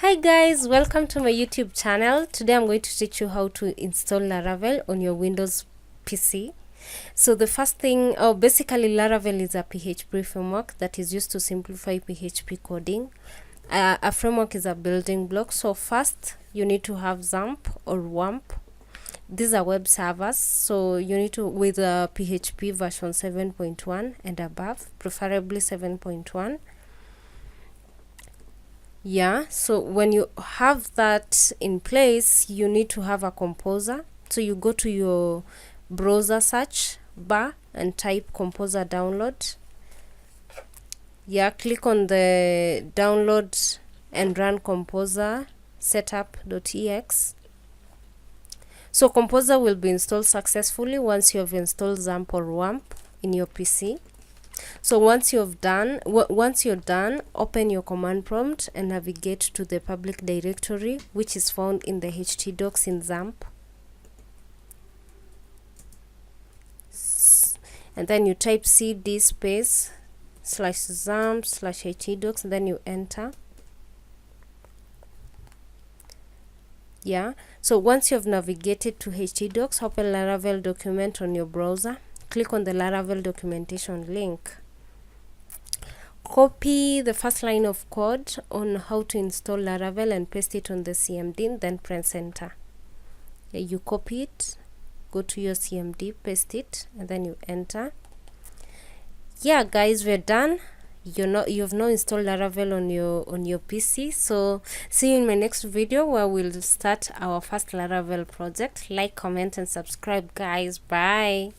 Hi guys, welcome to my YouTube channel. Today I'm going to teach you how to install Laravel on your Windows PC. So the first thing, basically Laravel is a PHP framework that is used to simplify PHP coding. A framework is a building block. So first you need to have XAMPP or WAMP. These are web servers, so you need to with a PHP version 7.1 and above, preferably 7.1. Yeah, so when you have that in place, you need to have a composer. So you go to your browser search bar and type composer download. Yeah, click on the download and run composer setup.exe. So composer will be installed successfully once you have installed XAMPP or WAMP in your PC. So once you're done, open your command prompt and navigate to the public directory, which is found in the htdocs in XAMPP. And then you type cd space /XAMPP/htdocs, and then you enter. Yeah, so once you've navigated to htdocs, open Laravel document on your browser. Click on the Laravel documentation link. Copy the first line of code on how to install Laravel and paste it on the CMD, then press enter. Yeah, you copy it, go to your CMD, paste it, and then you enter. Yeah guys, we're done. You've now installed Laravel on your PC. So see you in my next video where we'll start our first Laravel project. Like, comment, and subscribe guys. Bye.